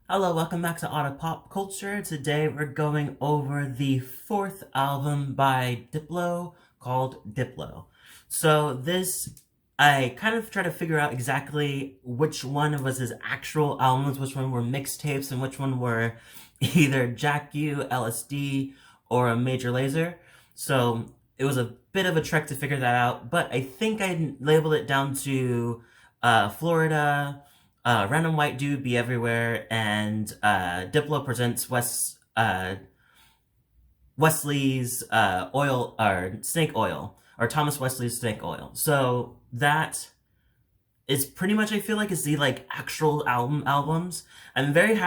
Hello, welcome back to Otter Pop Culture. Today we're going over the fourth album by Diplo called Diplo. I kind of try to figure out exactly which one was his actual albums, which one were mixtapes, and which one were either Jack U, LSD, or a Major Lazer. So it was a bit of a trek to figure that out, but I think I labeled it down to Florida, Random White Dude Be Everywhere, and Diplo presents Wesley's oil or snake oil, or Thomas Wesley's snake oil. So that is pretty much, I feel like, is the like actual albums. I'm very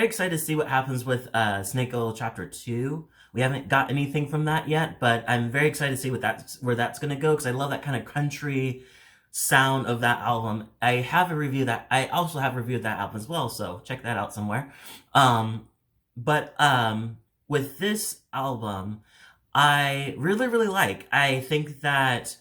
excited to see what happens with Snake Oil Chapter 2. We haven't got anything from that yet, but I'm very excited to see where that's gonna go, because I love that kind of country sound of that album. I also have reviewed that album as well, so check that out somewhere. But with this album, I really, really like. I think that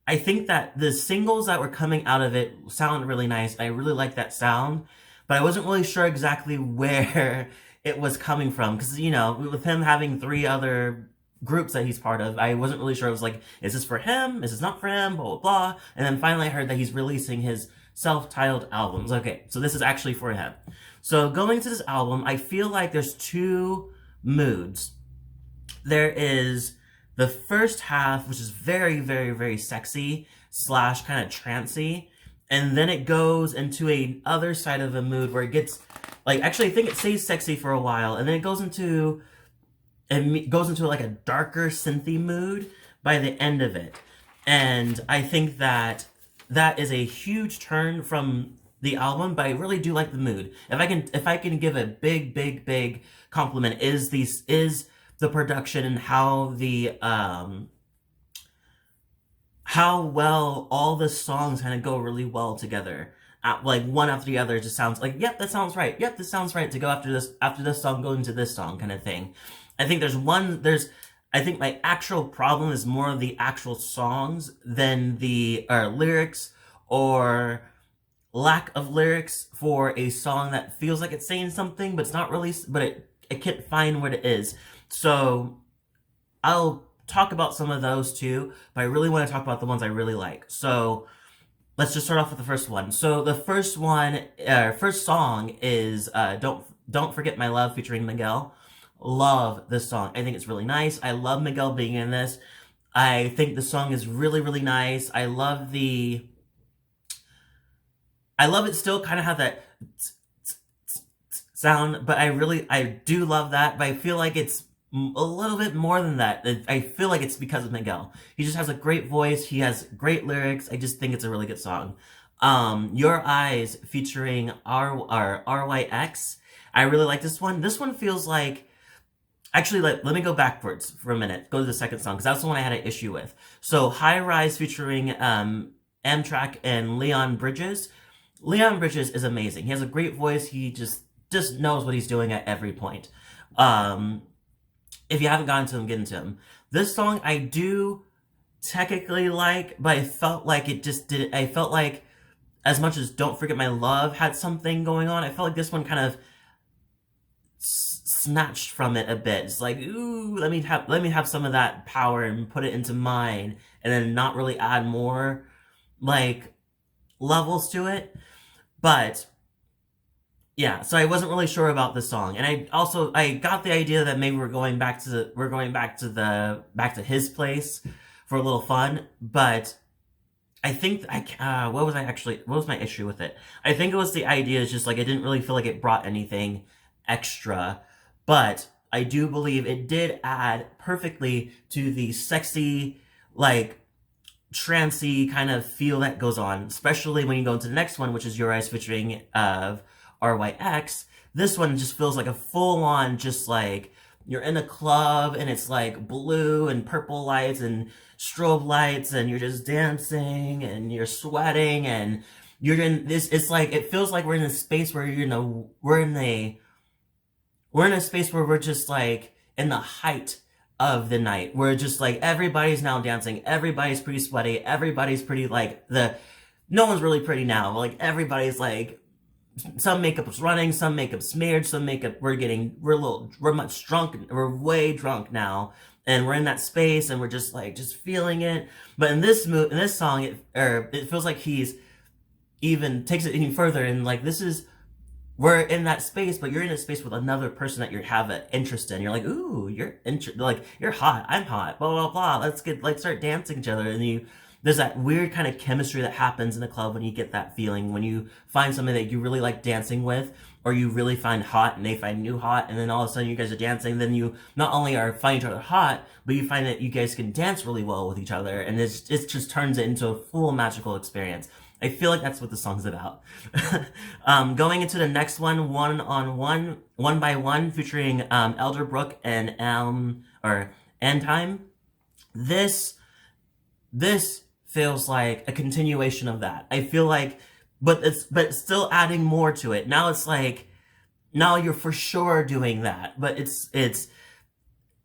the singles that were coming out of it sound really nice. I really like that sound, but I wasn't really sure exactly where it was coming from, because with him having three other groups that he's part of, I wasn't really sure. I was like, is this for him? Is this not for him? Blah blah blah. And then finally I heard that he's releasing his self-titled albums. Okay, so this is actually for him. So going to this album, I feel like there's two moods. There is the first half, which is very, very, very sexy slash kind of trancy, and then it goes into a other side of a mood where it gets like, actually I think it stays sexy for a while, and then it goes into like a darker synthy mood by the end of it. And I think that that is a huge turn from the album, but I really do like the mood. If I can give a big, big, big compliment, is the production and how well all the songs kind of go really well together. Like one after the other, just sounds like, yep, that sounds right. Yep, this sounds right to go after this song, go into this song kind of thing. I think my actual problem is more of the actual songs than the lyrics, or lack of lyrics for a song that feels like it's saying something, but it's not really, but it can't find what it is. So I'll talk about some of those too, but I really want to talk about the ones I really like. So let's just start off with the first one. So the first song is Don't Forget My Love featuring Miguel. Love this song. I think it's really nice. I love Miguel being in this. I think the song is really, really nice. I love it still kind of have that sound, but I do love that, but I feel like it's a little bit more than that. I feel like it's because of Miguel. He just has a great voice. He has great lyrics. I just think it's a really good song. Your Eyes featuring RYX. I really like this one. This one feels like, actually, let me go backwards for a minute. Go to the second song, because that's the one I had an issue with. So High Rise featuring Amtrak and Leon Bridges. Leon Bridges is amazing. He has a great voice. He just knows what he's doing at every point. If you haven't gotten to him, get into him. This song I do technically like, but I felt like it just did. I felt like, as much as Don't Forget My Love had something going on, I felt like this one kind of snatched from it a bit. It's like, ooh, let me have some of that power and put it into mine, and then not really add more like levels to it. But yeah, so I wasn't really sure about this song, and I got the idea that maybe we're going back to his place for a little fun. But I think what was my issue with it? I think it was the idea is just like, I didn't really feel like it brought anything extra, but I do believe it did add perfectly to the sexy, like trancy kind of feel that goes on, especially when you go into the next one, which is Your Eyes featuring RYX. This one just feels like a full-on, just like you're in a club and it's like blue and purple lights and strobe lights, and you're just dancing and you're sweating, and you're in this, it's like, it feels like we're in a space where, we're in a space where we're just like in the height of the night. We're just like, everybody's now dancing, everybody's pretty sweaty, everybody's pretty like, no one's really pretty now. Like, everybody's like some makeup's running, some makeup's smeared, some makeup we're much drunk, we're way drunk now, and we're in that space and we're just like just feeling it. But in this song, it feels like he's even takes it even further, and like this is we're in that space, but you're in a space with another person that you have an interest in. You're like, ooh, like you're hot, I'm hot, blah blah blah. Let's start dancing each other, and there's that weird kind of chemistry that happens in a club when you get that feeling, when you find somebody that you really like dancing with, or you really find hot and they find you hot, and then all of a sudden you guys are dancing. Then you not only are finding each other hot, but you find that you guys can dance really well with each other, and it just turns it into a full magical experience. I feel like that's what the song's about. Going into the next one, One by One, featuring Elderbrook and Andhim. This feels like a continuation of that. I feel like, but it's still adding more to it. Now it's like, now you're for sure doing that, but it's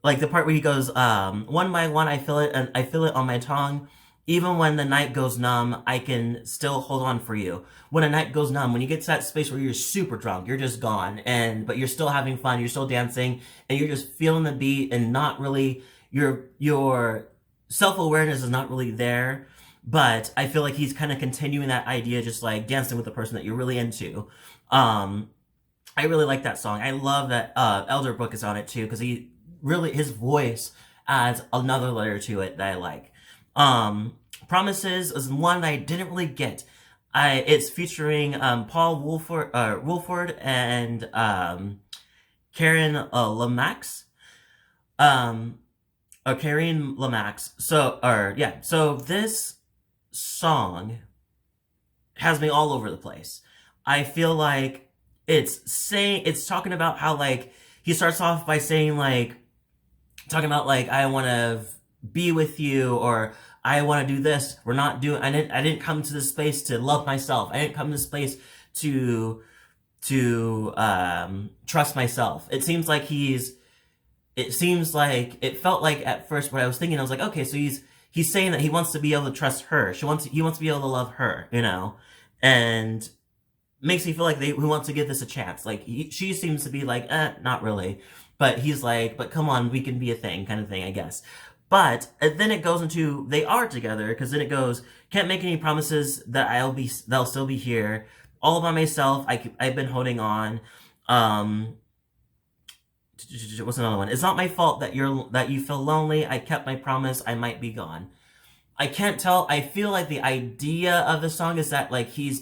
like the part where he goes, one by one, I feel it, and I feel it on my tongue. Even when the night goes numb, I can still hold on for you. When a night goes numb, when you get to that space where you're super drunk, you're just gone, but you're still having fun, you're still dancing, and you're just feeling the beat, and not really, your self-awareness is not really there. But I feel like he's kind of continuing that idea, just like dancing with the person that you're really into. I really like that song. I love that Elderbrook is on it too, because his voice adds another layer to it that I like. Promises is one that I didn't really get. It's featuring Paul Woolford and Kareen Lomax. Or Kareen Lomax. So this song has me all over the place. I feel like it's talking about how, like, he starts off by saying, like, talking about, like, I want to be with you, or I want to do this. I didn't come to this space to love myself. I didn't come to this place to trust myself. It felt like at first what I was thinking, I was like, okay, so he's saying that he wants to be able to trust her. He wants to be able to love her, and makes me feel like he wants to give this a chance. Like, she seems to be like, not really. But he's like, but come on, we can be a thing, kind of thing, I guess. But then it goes into, they are together, because then it goes, can't make any promises that they'll still be here. All by myself, I've been holding on. What's another one? It's not my fault that you feel lonely. I kept my promise. I might be gone. I can't tell. I feel like the idea of the song is that, like, this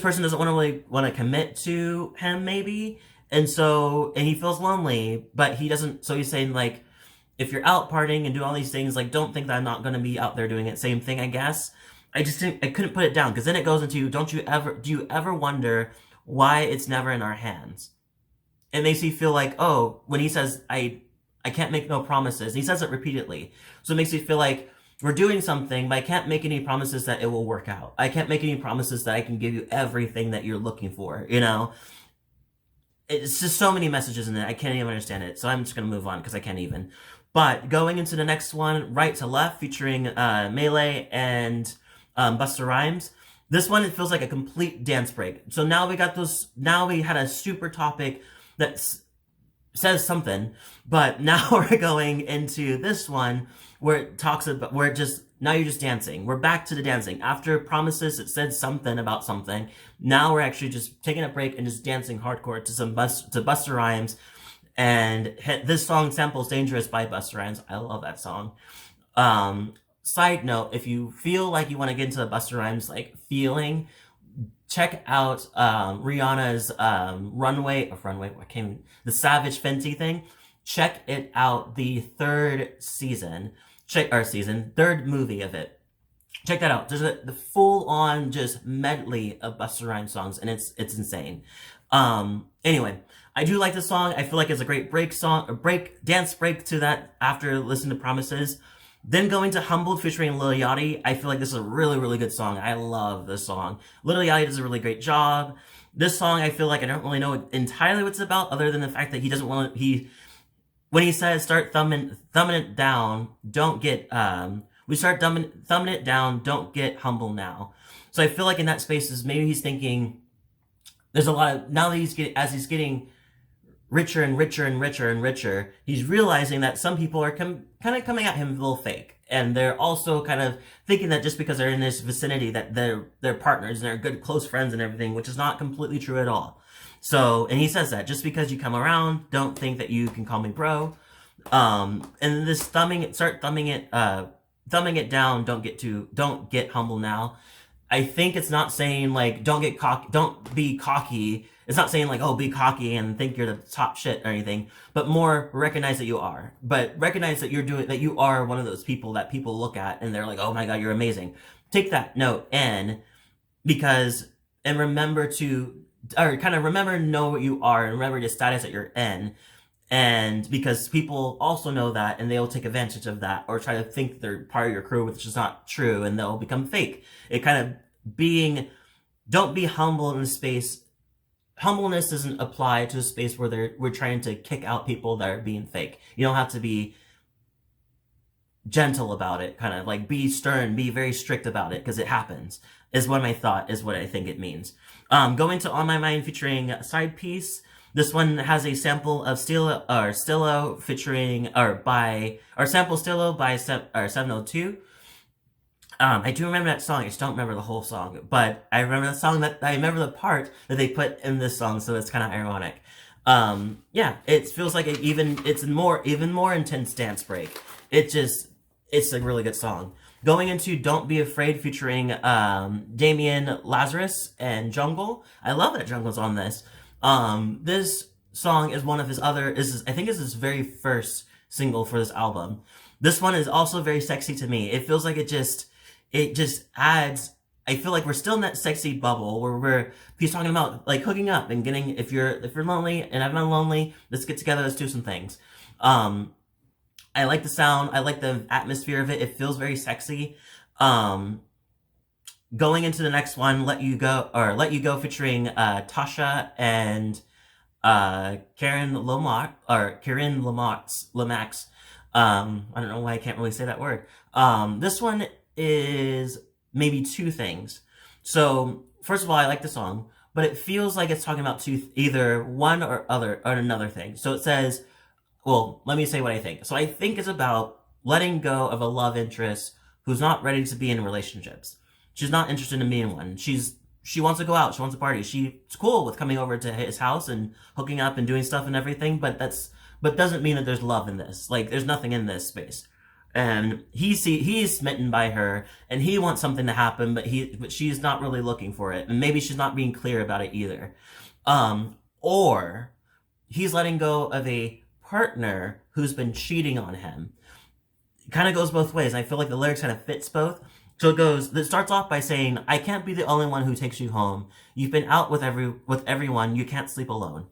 person doesn't really want to commit to him, maybe. And he feels lonely, but he doesn't. So he's saying, like, if you're out partying and doing all these things, like, don't think that I'm not going to be out there doing it. Same thing, I guess. I couldn't put it down, because then it goes into, do you ever wonder why it's never in our hands? It makes me feel like, oh, when he says, I can't make no promises, he says it repeatedly. So it makes me feel like we're doing something, but I can't make any promises that it will work out. I can't make any promises that I can give you everything that you're looking for, It's just so many messages in it, I can't even understand it. So I'm just going to move on, because I can't even. But going into the next one, Right to Left, featuring Melee and Busta Rhymes. This one, it feels like a complete dance break. So now we had a super topic that says something, but now we're going into this one where it talks about, now you're just dancing. We're back to the dancing. After promises, it said something about something. Now we're actually just taking a break and just dancing hardcore to Busta Rhymes. And this song samples Dangerous by Busta Rhymes. I love that song. Side note, if you feel like you want to get into the Busta Rhymes, like, feeling, check out Rihanna's the Savage Fenty thing. Check it out, the third movie of it. Check that out. There's the full-on just medley of Busta Rhymes songs, and it's insane. Anyway, I do like this song. I feel like it's a great dance break to that after listening to Promises. Then going to Humbled featuring Lil Yachty, I feel like this is a really, really good song. I love this song. Lil Yachty does a really great job. This song, I feel like I don't really know entirely what it's about, other than the fact that he doesn't want when he says start thumbing it down, don't get, thumbing it down, don't get humble now. So I feel like in that space is maybe he's thinking there's a lot of, now that as he's getting richer and richer and richer and richer, he's realizing that some people are kind of coming at him a little fake. And they're also kind of thinking that just because they're in this vicinity that they're partners and they're good close friends and everything, which is not completely true at all. So, and he says that just because you come around, don't think that you can call me bro. And this thumbing it down, don't get humble now. I think it's not saying like don't be cocky. It's not saying like, oh, be cocky and think you're the top shit or anything, but more recognize that you are. But recognize that that you are one of those people that people look at and they're like, oh my God, you're amazing. Take that note and remember know what you are and remember your status that you're in. And because people also know that and they'll take advantage of that or try to think they're part of your crew, which is not true, and they'll become fake. It kind of don't be humble in a space. Humbleness doesn't apply to a space where we're trying to kick out people that are being fake. You don't have to be gentle about it, kind of like be stern, be very strict about it, because it happens, is what I think it means. Going to On My Mind featuring Side Piece. This one has a sample of Stillo featuring, sample Stillo by 702. I do remember that song. I just don't remember the whole song, but I remember I remember the part that they put in this song, so it's kind of ironic. Yeah, it feels like it's even more intense dance break. It's a really good song. Going into Don't Be Afraid featuring Damien, Lazarus, and Jungle. I love that Jungle's on this. This song is one of his I think is his very first single for this album. This one is also very sexy to me. It feels like it just adds, I feel like we're still in that sexy bubble where he's talking about like hooking up and getting, if you're lonely and I'm not lonely, let's get together, let's do some things. I like the sound, I like the atmosphere of it. It feels very sexy. Going into the next one, Let You Go featuring TSHA and Kareen Lomax. I don't know why I can't really say that word. This one is maybe two things. So first of all, I like the song, but it feels like it's talking about either one or another thing. So it says, well, let me say what I think. So I think it's about letting go of a love interest who's not ready to be in relationships. She's not interested in being one. She wants to go out. She wants to party. She's cool with coming over to his house and hooking up and doing stuff and everything, but doesn't mean that there's love in this. Like, there's nothing in this space. And he's smitten by her and he wants something to happen, but she's not really looking for it. And maybe she's not being clear about it either. Or he's letting go of a partner who's been cheating on him. It kind of goes both ways. I feel like the lyrics kind of fits both. So it starts off by saying, I can't be the only one who takes you home. You've been out with everyone. You can't sleep alone.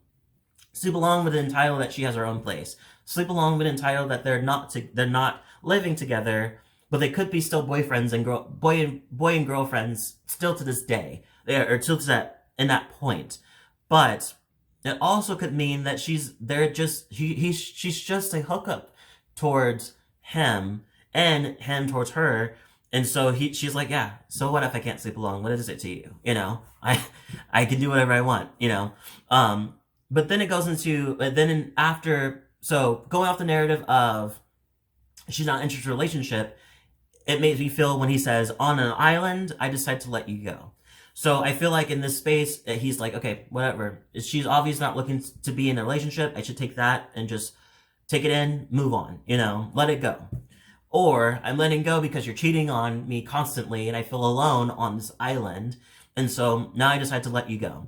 Sleep along with an entitled that she has her own place. Sleep along with an entitled that they're not living together, but they could be still boyfriends and boy and girlfriends still to this day. Till to that point. But it also could mean that she's just a hookup towards him and him towards her. And so she's like, yeah, so what if I can't sleep alone? What is it to you? You know, I can do whatever I want, you know? But then it goes into, so going off the narrative of she's not interested in a relationship, it makes me feel when he says, on an island, I decide to let you go. So I feel like in this space, he's like, okay, whatever. She's obviously not looking to be in a relationship. I should take that and just take it in, move on, you know, let it go. Or I'm letting go because you're cheating on me constantly and I feel alone on this island. And so now I decide to let you go.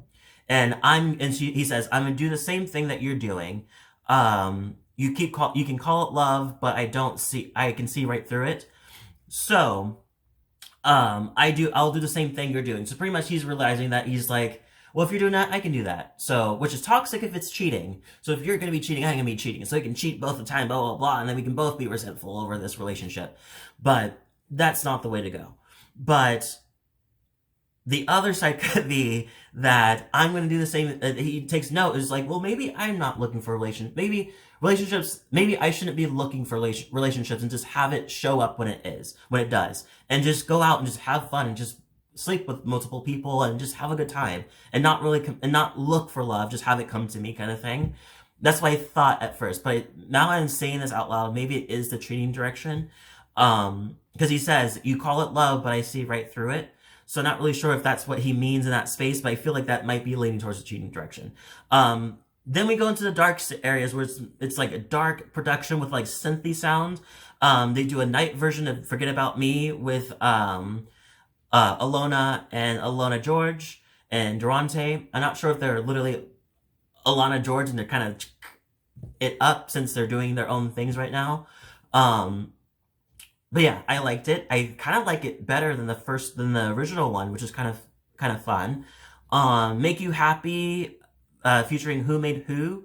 And he says, I'm going to do the same thing that you're doing. You can call it love, but I can see right through it. So, I'll do the same thing you're doing. So pretty much he's realizing that he's like, well, if you're doing that, I can do that. So, which is toxic if it's cheating. So if you're going to be cheating, I'm going to be cheating. So you can cheat both the time, blah, blah, blah, and then we can both be resentful over this relationship. But that's not the way to go. But the other side could be that I'm going to do the same. He takes note. Is like, well, maybe I'm not looking for maybe I shouldn't be looking for relationships and just have it show up when it does. And just go out and just have fun and just sleep with multiple people and just have a good time and not really and not look for love, just have it come to me kind of thing. That's what I thought at first, but now I'm saying this out loud. Maybe it is the cheating direction, because he says you call it love, but I see right through it. So not really sure if that's what he means in that space, but I feel like that might be leaning towards the cheating direction. Then we go into the dark areas where it's like a dark production with like synthy sound. They do a night version of Forget About Me with Alona and Alona George and Durante. I'm not sure if they're literally Alana George and they're kind of it up since they're doing their own things right now. But yeah, I liked it. I kind of like it better than the original one, which is kind of fun. Make You Happy, featuring Who Made Who.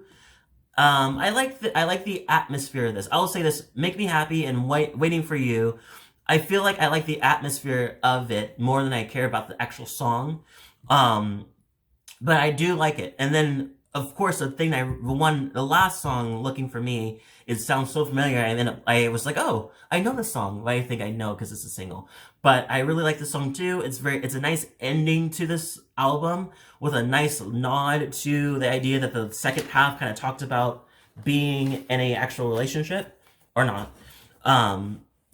I like the atmosphere of this. I will say this: Make Me Happy and Waiting for You. I feel like I like the atmosphere of it more than I care about the actual song. But I do like it. And then, of course, the last song, Looking for Me, it sounds so familiar. And then I was like, oh, I know this song. Well, I think I know because it's a single. But I really like this song too. It's a nice ending to this album with a nice nod to the idea that the second half kind of talked about being in a actual relationship or not.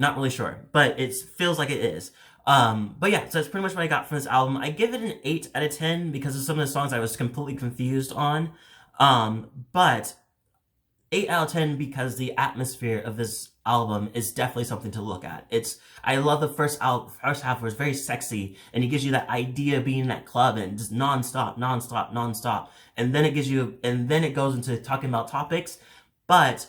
Not really sure, but it feels like it is. But yeah, so that's pretty much what I got from this album. I give it an 8 out of 10 because of some of the songs I was completely confused on. But 8 out of 10 because the atmosphere of this album is definitely something to look at. I love the first half where it's very sexy and it gives you that idea of being in that club and just nonstop. And then it goes into talking about topics, but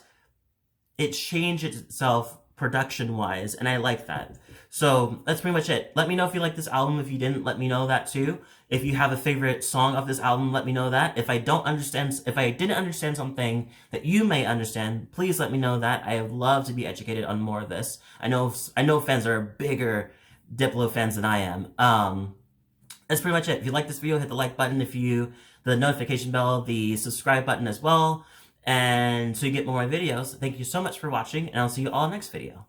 it changed itself production-wise, and I like that. So that's pretty much it. Let me know if you like this album. If you didn't, let me know that too. If you have a favorite song of this album, let me know that. If I didn't understand something that you may understand, please let me know that. I would love to be educated on more of this. I know fans are bigger Diplo fans than I am. That's pretty much it. If you like this video, hit the like button. The notification bell, the subscribe button as well. And so you get more of my videos. Thank you so much for watching, and I'll see you all next video.